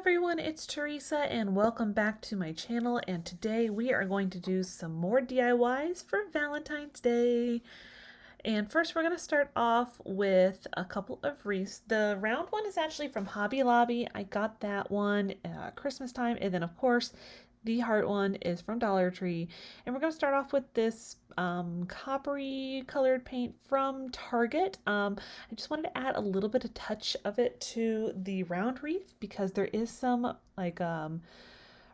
everyone, it's Teresa and welcome back to my channel, and today we are going to do some more DIYs for Valentine's Day. And first we're going to start off with a couple of wreaths. The round one is actually from Hobby Lobby. I got that one Christmas time, and then of course the heart one is from Dollar Tree. And we're going to start off with this coppery colored paint from Target. I just wanted to add a little bit of touch of it to the round wreath because there is some like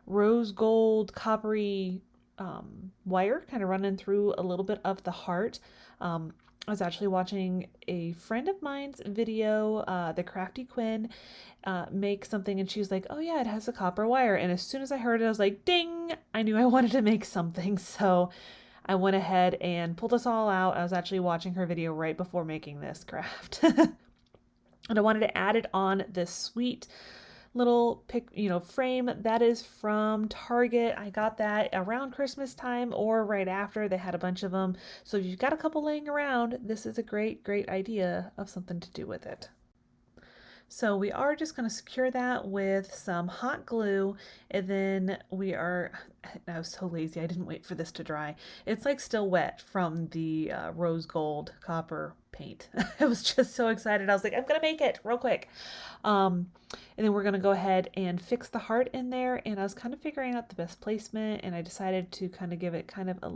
rose gold coppery wire kind of running through a little bit of the heart. I was actually watching a friend of mine's video, the Crafty Quinn, make something, and she was like, oh yeah, it has a copper wire. And as soon as I heard it, I was like, ding, I knew I wanted to make something. So I went ahead and pulled this all out. I was actually watching her video right before making this craft. And I wanted to add it on this sweet little frame that is from Target. I got that around Christmas time or right after. They had a bunch of them. So if you've got a couple laying around, this is a great idea of something to do with it. So we are just going to secure that with some hot glue, and then I was so lazy, I didn't wait for this to dry. It's like still wet from the rose gold copper paint. I was just so excited. I was like, I'm going to make it real quick. And then we're going to go ahead and fix the heart in there, and I was kind of figuring out the best placement, and I decided to kind of give it kind of a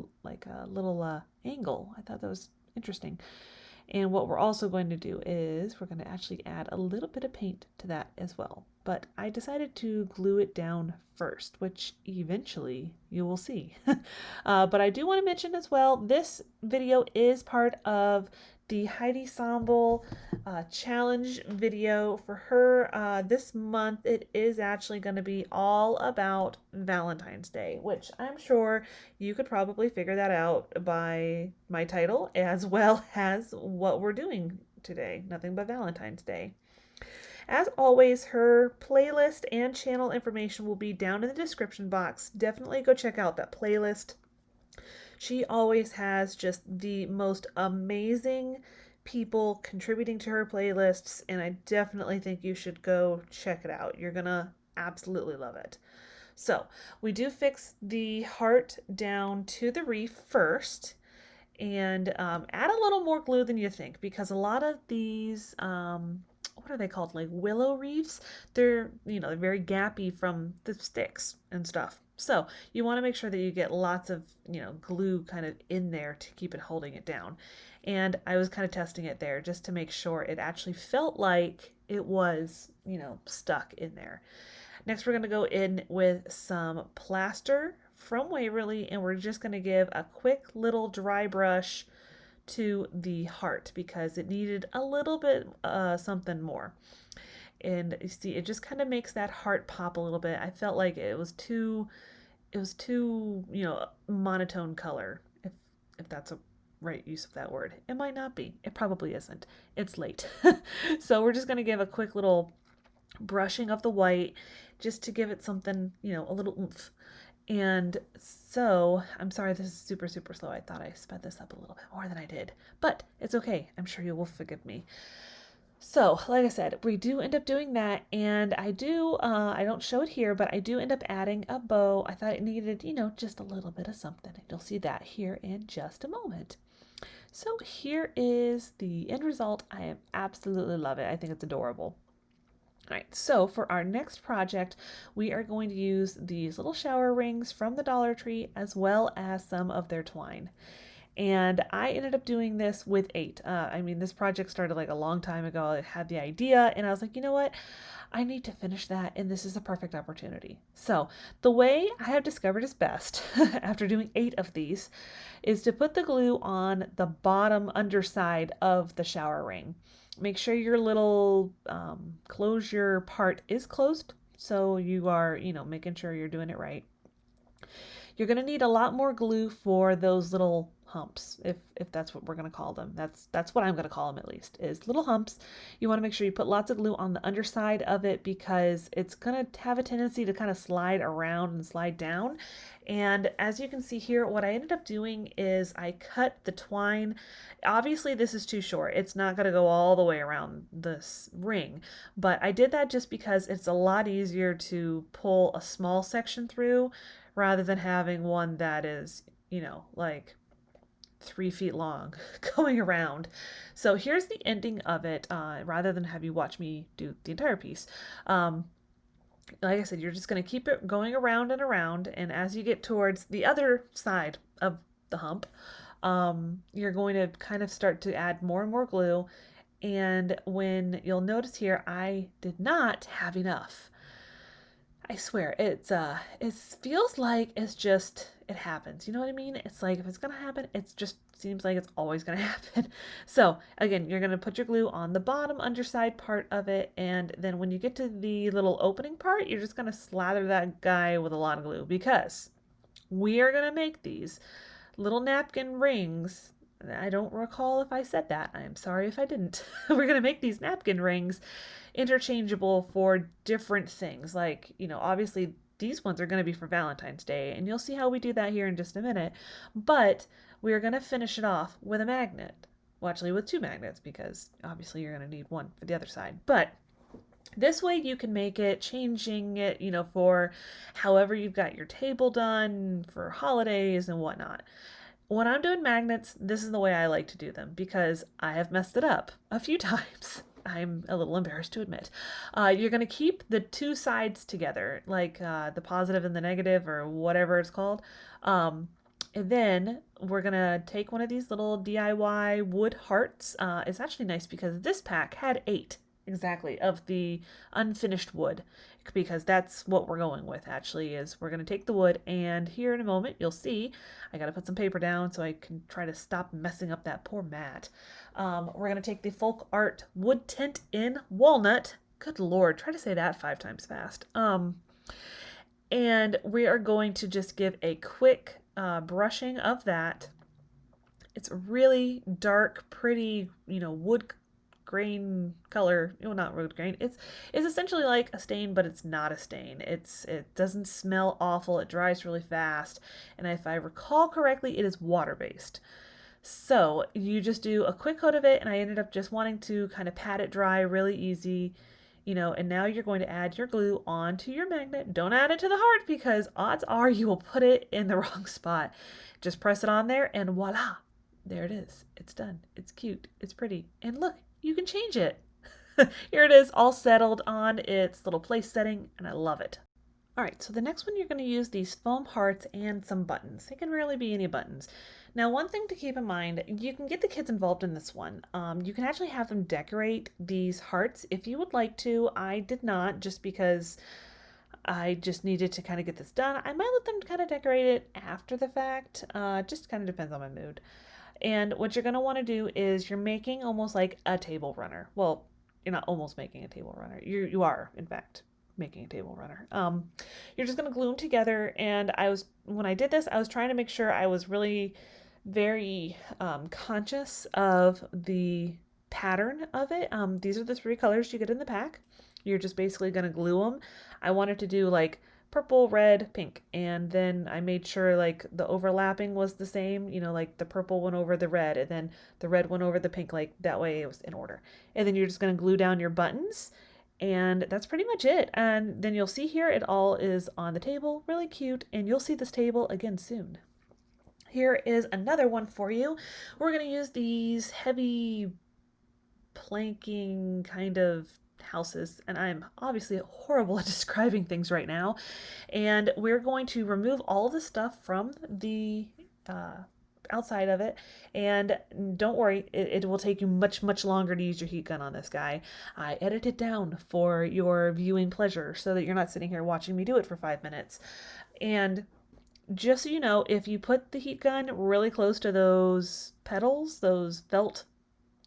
little angle. I thought that was interesting. And what we're also going to do is we're going to actually add a little bit of paint to that as well. But I decided to glue it down first, which eventually you will see. But I do want to mention as well, this video is part of the Heidi Sonboul challenge video for her. This month it is actually going to be all about Valentine's Day, which I'm sure you could probably figure that out by my title as well as what we're doing today. Nothing but Valentine's Day. As always, her playlist and channel information will be down in the description box. Definitely go check out that playlist. She always has just the most amazing people contributing to her playlists, and I definitely think you should go check it out. You're gonna absolutely love it. So we do fix the heart down to the wreath first, and add a little more glue than you think, because a lot of these what are they called, like willow wreaths, they're they're very gappy from the sticks and stuff. So you want to make sure that you get lots of glue kind of in there to keep it holding it down. And I was kind of testing it there just to make sure it actually felt like it was stuck in there. Next we're going to go in with some plaster from Waverly, and we're just going to give a quick little dry brush to the heart because it needed a little bit something more. And you see, it just kind of makes that heart pop a little bit. I felt like it was too monotone color, if that's a right use of that word. It might not be. It probably isn't. It's late. So we're just going to give a quick little brushing of the white just to give it something, a little oomph. And so, I'm sorry this is super slow. I thought I sped this up a little bit more than I did, but it's okay. I'm sure you will forgive me. So, like I said, we do end up doing that, and I don't show it here, but I do end up adding a bow. I thought it needed, just a little bit of something, and you'll see that here in just a moment. So here is the end result. I absolutely love it. I think it's adorable. All right, so for our next project, we are going to use these little shower rings from the Dollar Tree as well as some of their twine. And I ended up doing this with 8. This project started like a long time ago. I had the idea and I was like, you know what? I need to finish that, and this is a perfect opportunity. So the way I have discovered is best after doing 8 of these is to put the glue on the bottom underside of the shower ring. Make sure your little closure part is closed, so you are, making sure you're doing it right. You're going to need a lot more glue for those little humps, if that's what we're going to call them. That's what I'm going to call them, at least, is little humps. You want to make sure you put lots of glue on the underside of it because it's going to have a tendency to kind of slide around and slide down. And as you can see here, what I ended up doing is I cut the twine. Obviously this is too short. It's not going to go all the way around this ring, but I did that just because it's a lot easier to pull a small section through rather than having one that is, you know, like 3 feet long going around. So here's the ending of it, rather than have you watch me do the entire piece. Like I said, you're just going to keep it going around and around, and as you get towards the other side of the hump, you're going to kind of start to add more and more glue. And when you'll notice here, I did not have enough. I swear, it feels like it's just, it happens. You know what I mean? It's like, if it's going to happen, it just seems like it's always going to happen. So again, you're going to put your glue on the bottom underside part of it. And then when you get to the little opening part, you're just going to slather that guy with a lot of glue, because we are going to make these little napkin rings. I don't recall if I said that. I'm sorry if I didn't. We're going to make these napkin rings interchangeable for different things. Like, you know, obviously these ones are going to be for Valentine's Day, and you'll see how we do that here in just a minute. But we are going to finish it off with a magnet. Well, actually with 2 magnets, because obviously you're going to need one for the other side. But this way you can make it, changing it, you know, for however you've got your table done, for holidays and whatnot. When I'm doing magnets, this is the way I like to do them, because I have messed it up a few times. I'm a little embarrassed to admit. You're going to keep the 2 sides together, like the positive and the negative, or whatever it's called. And then we're going to take one of these little DIY wood hearts. It's actually nice because this pack had 8 exactly of the unfinished wood, because that's what we're going with. Actually, is we're going to take the wood, and here in a moment you'll see I got to put some paper down so I can try to stop messing up that poor mat. We're going to take the folk art wood tint in walnut. Good Lord, try to say that 5 times fast. And we are going to just give a quick brushing of that. It's really dark, pretty, you know, wood grain color. Well, not wood grain. It's essentially like a stain, but it's not a stain. It doesn't smell awful. It dries really fast, and if I recall correctly, it is water-based. So you just do a quick coat of it, and I ended up just wanting to kind of pat it dry really easy, you know, and now you're going to add your glue onto your magnet. Don't add it to the heart, because odds are you will put it in the wrong spot. Just press it on there, and voila, there it is. It's done. It's cute. It's pretty. And look, you can change it. Here it is, all settled on its little place setting, and I love it. All right, so the next one, you're going to use these foam hearts and some buttons. They can rarely be any buttons. Now, one thing to keep in mind, you can get the kids involved in this one. You can actually have them decorate these hearts if you would like to. I did not, just because I just needed to kind of get this done. I might let them kind of decorate it after the fact. Just kind of depends on my mood. And what you're going to want to do is you're making almost like a table runner. Well, you're not almost making a table runner. You are, in fact, making a table runner. You're just going to glue them together. And when I did this, I was trying to make sure I was really very conscious of the pattern of it. These are the 3 colors you get in the pack. You're just basically going to glue them. I wanted to do like purple, red, pink, and then I made sure like the overlapping was the same, you know, like the purple went over the red, and then the red went over the pink, like that way it was in order. And then you're just going to glue down your buttons, and that's pretty much it. And then you'll see here it all is on the table, really cute, and you'll see this table again soon. Here is another one for you. We're going to use these heavy planking kind of houses, and I'm obviously horrible at describing things right now, and we're going to remove all the stuff from the outside of it, and don't worry, it will take you much longer to use your heat gun on this guy. I edit it down for your viewing pleasure so that you're not sitting here watching me do it for 5 minutes. And just so you know, if you put the heat gun really close to those petals, those felt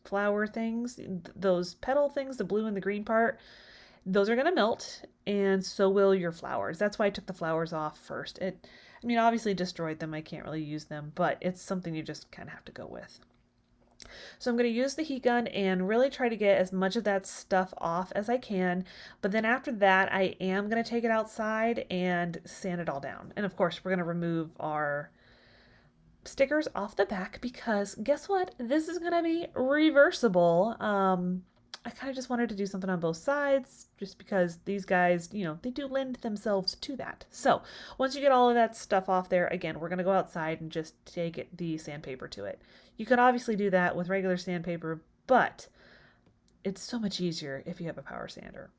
flower things, those petal things, the blue and the green part, those are going to melt, and so will your flowers. That's why I took the flowers off first. I mean, obviously destroyed them. I can't really use them, but it's something you just kind of have to go with. So I'm going to use the heat gun and really try to get as much of that stuff off as I can. But then after that, I am going to take it outside and sand it all down. And of course, we're going to remove our stickers off the back because guess what? This is going to be reversible. I kind of just wanted to do something on both sides just because these guys, you know, they do lend themselves to that. So once you get all of that stuff off there, again, we're going to go outside and just take the sandpaper to it. You could obviously do that with regular sandpaper, but it's so much easier if you have a power sander.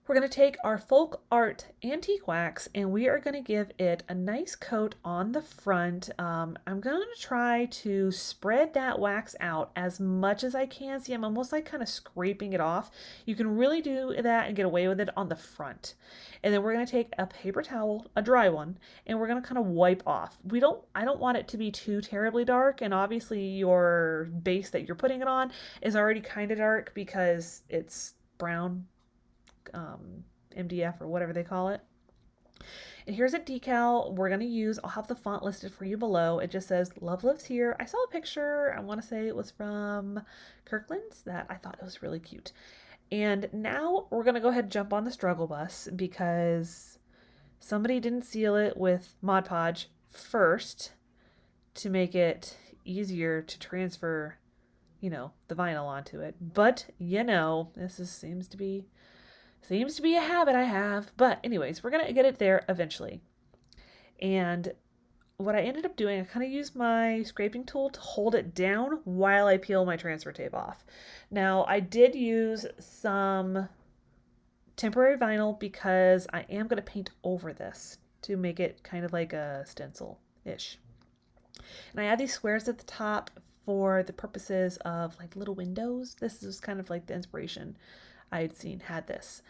We're going to take our folk art antique wax and we are going to give it a nice coat on the front. I'm going to try to spread that wax out as much as I can. See, I'm almost like kind of scraping it off. You can really do that and get away with it on the front. And then we're going to take a paper towel, a dry one, and we're going to kind of wipe off. I don't want it to be too terribly dark, and obviously your base that you're putting it on is already kind of dark because it's brown MDF or whatever they call it. And here's a decal we're going to use. I'll have the font listed for you below. It just says Love Lives Here. I saw a picture. I want to say it was from Kirkland's that I thought it was really cute. And now we're going to go ahead and jump on the struggle bus because somebody didn't seal it with Mod Podge first to make it easier to transfer, you know, the vinyl onto it. But, you know, seems to be a habit I have. But anyways, we're going to get it there eventually. And what I ended up doing, I kind of used my scraping tool to hold it down while I peel my transfer tape off. Now, I did use some temporary vinyl because I am going to paint over this to make it kind of like a stencil-ish. And I add these squares at the top for the purposes of like little windows. This is kind of like the inspiration I had seen had this.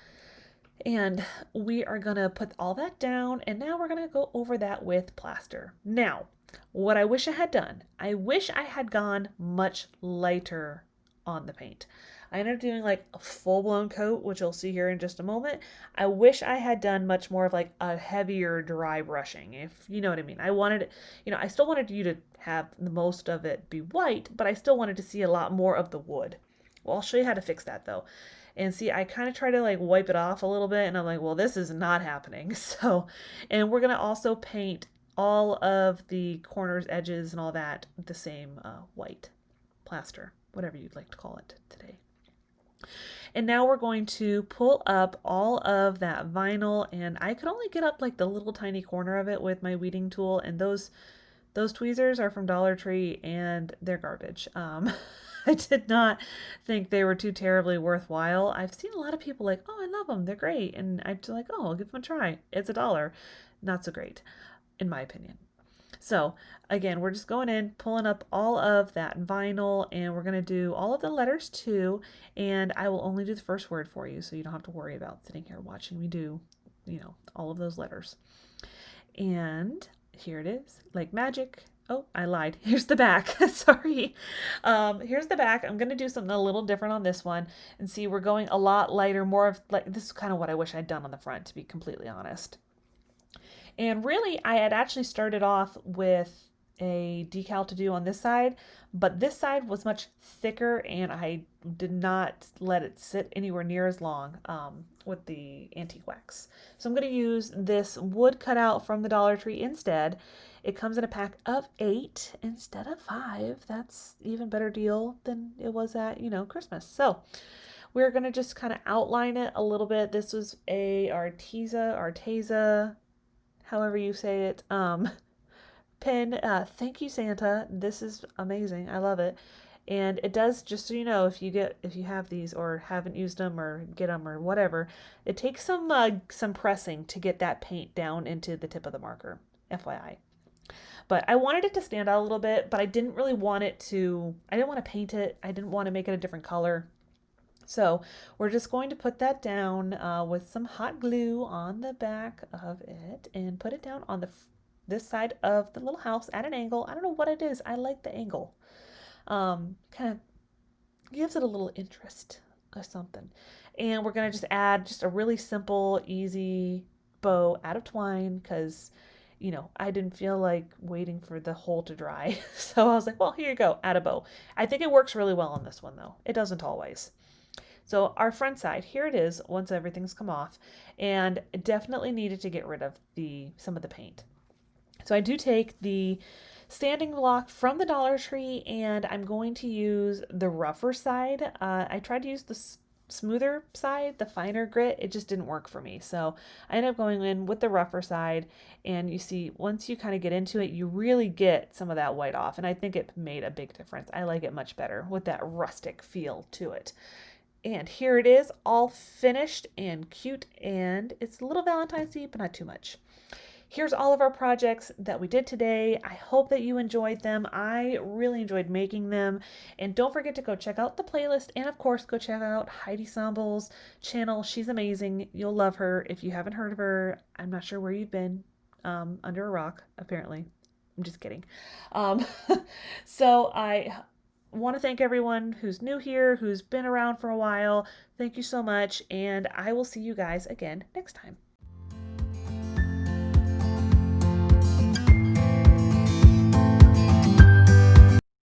And we are going to put all that down, and now we're going to go over that with plaster. Now, what I wish I had done, I wish I had gone much lighter on the paint. I ended up doing like a full-blown coat, which you'll see here in just a moment. I wish I had done much more of like a heavier dry brushing, if you know what I mean. I wanted, you know, I still wanted you to have the most of it be white, but I still wanted to see a lot more of the wood. Well, I'll show you how to fix that though. And see, I kind of try to like wipe it off a little bit, and I'm like, well, this is not happening. So, and we're going to also paint all of the corners, edges, and all that the same white plaster, whatever you'd like to call it today. And now we're going to pull up all of that vinyl, and I could only get up like the little tiny corner of it with my weeding tool, and those tweezers are from Dollar Tree, and they're garbage. I did not think they were too terribly worthwhile. I've seen a lot of people like, oh, I love them, they're great, and I'm just like, oh, I'll give them a try. It's $1. Not so great, in my opinion. So again, we're just going in, pulling up all of that vinyl, and we're going to do all of the letters too, and I will only do the first word for you, so you don't have to worry about sitting here watching me do, you know, all of those letters. And here it is, like magic. Oh, I lied. Here's the back. Sorry. Here's the back. I'm going to do something a little different on this one. And see, we're going a lot lighter, more of like, this is kind of what I wish I'd done on the front, to be completely honest. And really, I had actually started off with a decal to do on this side, but this side was much thicker and I did not let it sit anywhere near as long with the antique wax. So I'm going to use this wood cutout from the Dollar Tree instead. It comes in a pack of 8 instead of 5. That's even better deal than it was at, you know, Christmas. So we're going to just kind of outline it a little bit. This was a Arteza, however you say it, pen. Thank you, Santa. This is amazing. I love it. And it does, just so you know, if you have these or haven't used them or get them or whatever, it takes some pressing to get that paint down into the tip of the marker, FYI. But I wanted it to stand out a little bit, but I didn't really want it to, I didn't want to paint it. I didn't want to make it a different color. So we're just going to put that down with some hot glue on the back of it and put it down on this side of the little house at an angle. I don't know what it is. I like the angle. Kind of gives it a little interest or something. And we're going to just add just a really simple, easy bow out of twine because, you know, I didn't feel like waiting for the hole to dry. So I was like, well, here you go, add a bow. I think it works really well on this one though. It doesn't always. So our front side, here it is once everything's come off, and definitely needed to get rid of some of the paint. So I do take the sanding block from the Dollar Tree, and I'm going to use the rougher side. I tried to use the smoother side, the finer grit. It just didn't work for me. So I ended up going in with the rougher side, and you see, once you kind of get into it, you really get some of that white off, and I think it made a big difference. I like it much better with that rustic feel to it. And here it is, all finished and cute, and it's a little Valentine's-y, but not too much. Here's all of our projects that we did today. I hope that you enjoyed them. I really enjoyed making them. And don't forget to go check out the playlist, and of course, go check out Heidi Sonboul's channel. She's amazing. You'll love her. If you haven't heard of her, I'm not sure where you've been, under a rock, apparently. I'm just kidding. Um, so I want to thank everyone who's new here, who's been around for a while. Thank you so much, and I will see you guys again next time.